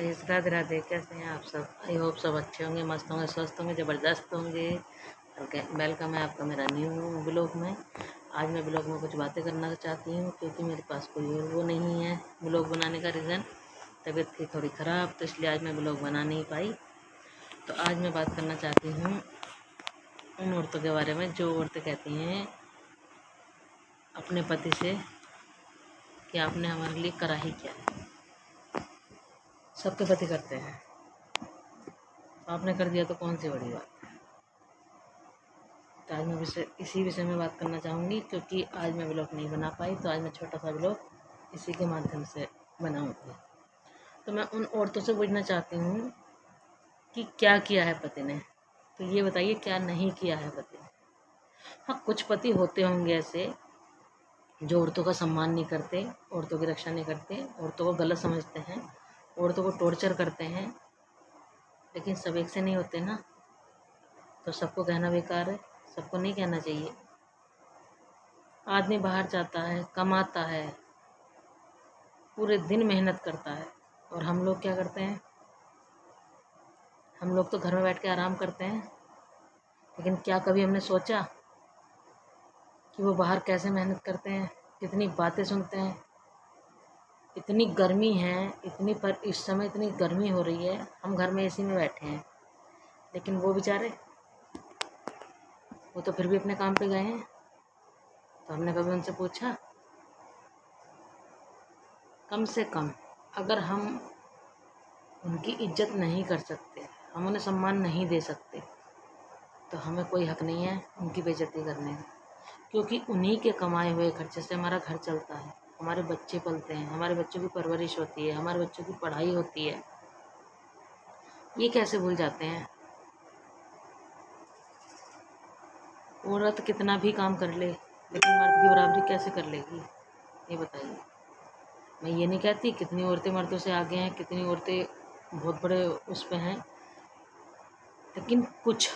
Guys, Radhe Radhe. कैसे हैं आप सब? आई होप सब अच्छे होंगे, मस्त होंगे, स्वस्थ होंगे, ज़बरदस्त होंगे। वेलकम है आपका मेरा न्यू ब्लॉग में। आज मैं ब्लॉग में कुछ बातें करना चाहती हूँ क्योंकि मेरे पास कोई और वो नहीं है ब्लॉग बनाने का रीज़न। तबीयत थी थोड़ी ख़राब तो इसलिए आज मैं ब्लॉग बना नहीं पाई। तो आज मैं बात करना चाहती हूँ उन औरतों के बारे में जो औरतें कहती हैं अपने पति से कि आपने हमारे लिए करा ही क्या है। सबके पति करते हैं, आपने कर दिया तो कौन सी बड़ी बात। तो आज मैं इसी विषय में बात करना चाहूँगी क्योंकि आज मैं ब्लॉग नहीं बना पाई, तो आज मैं छोटा सा ब्लॉग इसी के माध्यम से बनाऊँगी। तो मैं उन औरतों से पूछना चाहती हूँ कि क्या किया है पति ने, तो ये बताइए क्या नहीं किया है पति ने। हाँ, कुछ पति होते होंगे ऐसे जो औरतों का सम्मान नहीं करते, औरतों की रक्षा नहीं करते, औरतों को गलत समझते हैं, औरतों को टॉर्चर करते हैं, लेकिन सब एक से नहीं होते ना। तो सबको कहना बेकार है, सबको नहीं कहना चाहिए। आदमी बाहर जाता है, कमाता है, पूरे दिन मेहनत करता है, और हम लोग क्या करते हैं? हम लोग तो घर में बैठ के आराम करते हैं, लेकिन क्या कभी हमने सोचा कि वो बाहर कैसे मेहनत करते हैं, कितनी बातें सुनते हैं। इतनी गर्मी है, इस समय इतनी गर्मी हो रही है, हम घर में एसी में बैठे हैं, लेकिन वो बेचारे, वो तो फिर भी अपने काम पे गए हैं। तो हमने कभी उनसे पूछा? कम से कम अगर हम उनकी इज्जत नहीं कर सकते, हम उन्हें सम्मान नहीं दे सकते, तो हमें कोई हक नहीं है उनकी बेइज्जती करने का, क्योंकि उन्हीं के कमाए हुए खर्चे से हमारा घर चलता है, हमारे बच्चे पलते हैं, हमारे बच्चों की परवरिश होती है, हमारे बच्चों की पढ़ाई होती है। ये कैसे भूल जाते हैं? औरत कितना भी काम कर ले, लेकिन मर्द की बराबरी कैसे कर लेगी, ये बताइए। मैं ये नहीं कहती कितनी औरतें मर्दों से आगे हैं, कितनी औरतें बहुत बड़े उस पे हैं, लेकिन कुछ।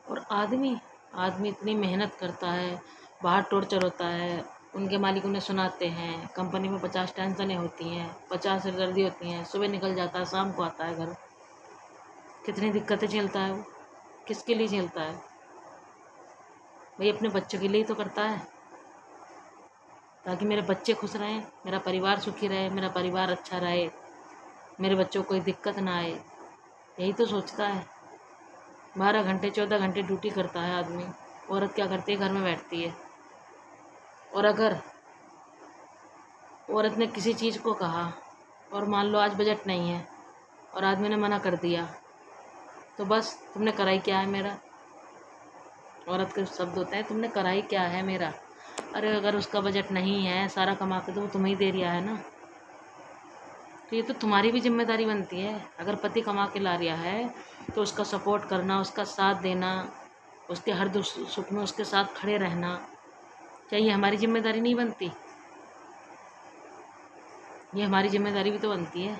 और आदमी इतनी मेहनत करता है, बाहर टॉर्चर होता है, उनके मालिक उन्हें सुनाते हैं, कंपनी में 50 टेंशनें होती हैं, 50 सिरदर्दी होती हैं, सुबह निकल जाता है, शाम को आता है घर। कितनी दिक्कतें झेलता है वो, किसके लिए झेलता है? भाई अपने बच्चों के लिए ही तो करता है, ताकि मेरे बच्चे खुश रहें, मेरा परिवार सुखी रहे, मेरा परिवार अच्छा रहे, मेरे बच्चों को कोई दिक्कत ना आए, यही तो सोचता है। 12 घंटे 14 घंटे ड्यूटी करता है आदमी, औरत क्या करती है? घर में बैठती है। और अगर औरत ने किसी चीज़ को कहा और मान लो आज बजट नहीं है और आदमी ने मना कर दिया, तो बस तुमने कराई क्या है मेरा। औरत के शब्द होते हैं, तुमने कराई क्या है मेरा। अरे अगर उसका बजट नहीं है, सारा कमा के तो वो तुम्हें ही दे रहा है ना, तो ये तो तुम्हारी भी जिम्मेदारी बनती है। अगर पति कमा के ला रहा है तो उसका सपोर्ट करना, उसका साथ देना, उसके हर दुख सुख में उसके साथ खड़े रहना, क्या ये हमारी जिम्मेदारी नहीं बनती? ये हमारी जिम्मेदारी भी तो बनती है।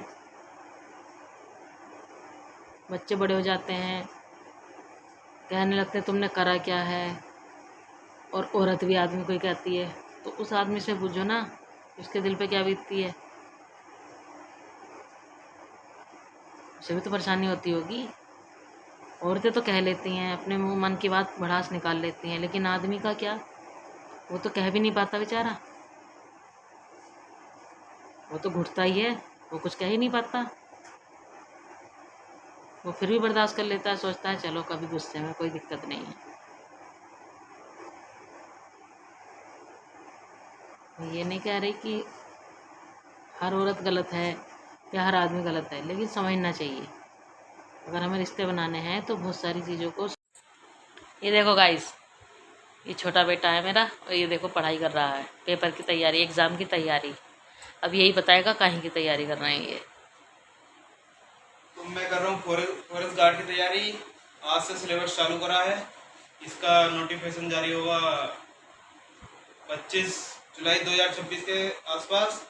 बच्चे बड़े हो जाते हैं, कहने लगते हैं तुमने करा क्या है, और औरत भी आदमी को ही कहती है, तो उस आदमी से पूछो ना उसके दिल पे क्या बीतती है, उसे भी तो परेशानी होती होगी। औरतें तो कह लेती हैं, अपने मुंह मन की बात भड़ास निकाल लेती हैं, लेकिन आदमी का क्या? वो तो कह भी नहीं पाता बेचारा, वो तो घुटता ही है, वो कुछ कह ही नहीं पाता। वो फिर भी बर्दाश्त कर लेता है, सोचता है चलो कभी गुस्से में कोई दिक्कत नहीं है। मैं ये नहीं कह रही कि हर औरत गलत है या हर आदमी गलत है, लेकिन समझना चाहिए अगर हमें रिश्ते बनाने हैं तो बहुत सारी चीज़ों को। ये देखो गाइस, ये छोटा बेटा है मेरा और ये देखो पढ़ाई कर रहा है, पेपर की तैयारी, एग्ज़ाम की तैयारी। अब यही बताएगा कहीं की तैयारी कर रहे हैं ये। तो मैं कर रहा हूँ फॉरेस्ट गार्ड की तैयारी। आज से सिलेबस चालू करा है, इसका नोटिफिकेशन जारी होगा 25 जुलाई 2026 के आसपास,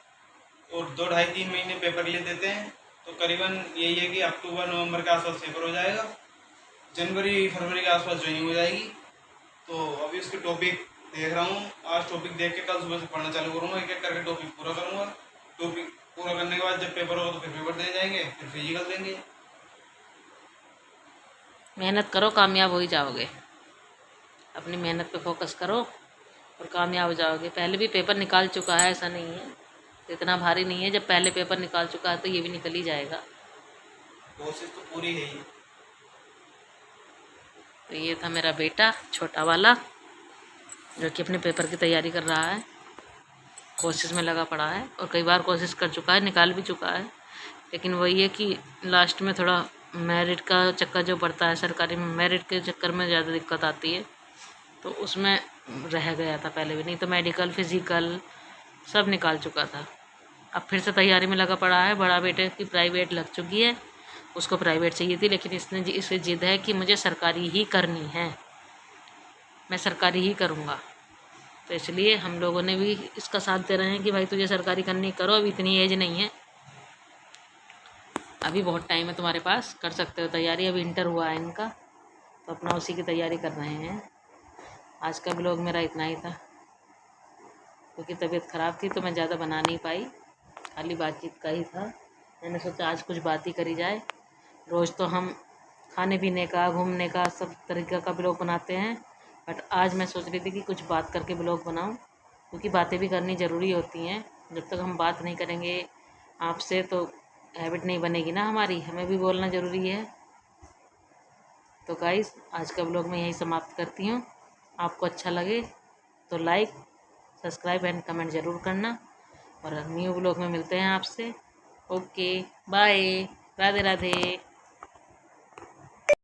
और 2 ढाई 3 महीने पेपर लिए देते हैं। तो करीबन यही है कि अक्टूबर नवंबर के आसपास पेपर हो जाएगा, जनवरी फरवरी के आसपास ज्वाइनिंग हो जाएगी। तो अभी उसके टॉपिक देख रहा हूँ, आज टॉपिक देख के कल सुबह से पढ़ना चालू करूँगा, एक एक करके टॉपिक पूरा करूँगा। तो पूरा करने के बाद जब पेपर होगा तो फिर पेपर दे जाएंगे, फिर फिजिकल देंगे। मेहनत करो, कामयाब हो ही जाओगे। अपनी मेहनत पे फोकस करो और कामयाब हो जाओगे। पहले भी पेपर निकाल चुका है, ऐसा नहीं है, इतना भारी नहीं है। जब पहले पेपर निकाल चुका है तो ये भी निकल ही जाएगा। कोशिश तो पूरी है ही। तो ये था मेरा बेटा छोटा वाला, जो कि अपने पेपर की तैयारी कर रहा है, कोशिश में लगा पड़ा है और कई बार कोशिश कर चुका है, निकाल भी चुका है। लेकिन वही है कि लास्ट में थोड़ा मेरिट का चक्कर जो पड़ता है, सरकारी में मेरिट के चक्कर में ज़्यादा दिक्कत आती है, तो उसमें रह गया था पहले भी। नहीं तो मेडिकल फिज़िकल सब निकाल चुका था। अब फिर से तैयारी में लगा पड़ा है। बड़ा बेटे की प्राइवेट लग चुकी है, उसको प्राइवेट चाहिए थी, लेकिन इसे जिद है कि मुझे सरकारी ही करनी है, मैं सरकारी ही करूँगा। तो इसलिए हम लोगों ने भी इसका साथ दे रहे हैं कि भाई तुझे सरकारी करनी, करो, अभी इतनी एज नहीं है, अभी बहुत टाइम है तुम्हारे पास, कर सकते हो तैयारी। अभी इंटर हुआ है इनका, तो अपना उसी की तैयारी कर रहे हैं। आज का ब्लॉग मेरा इतना ही था, क्योंकि तबीयत ख़राब थी तो मैं ज़्यादा बना नहीं पाई, खाली बातचीत का ही था। मैंने सोचा आज कुछ बात ही करी जाए। रोज़ तो हम खाने पीने का, घूमने का, सब तरीक़े का ब्लॉग बनाते हैं, बट आज मैं सोच रही थी कि कुछ बात करके ब्लॉग बनाऊं, क्योंकि बातें भी करनी ज़रूरी होती हैं। जब तक हम बात नहीं करेंगे आपसे तो हैबिट नहीं बनेगी ना हमारी, हमें भी बोलना ज़रूरी है। तो गाइस, आज का ब्लॉग मैं यहीं समाप्त करती हूँ। आपको अच्छा लगे तो लाइक, सब्सक्राइब एंड कमेंट ज़रूर करना, और न्यू ब्लॉग में मिलते हैं आपसे। Okay, bye, Radhe Radhe.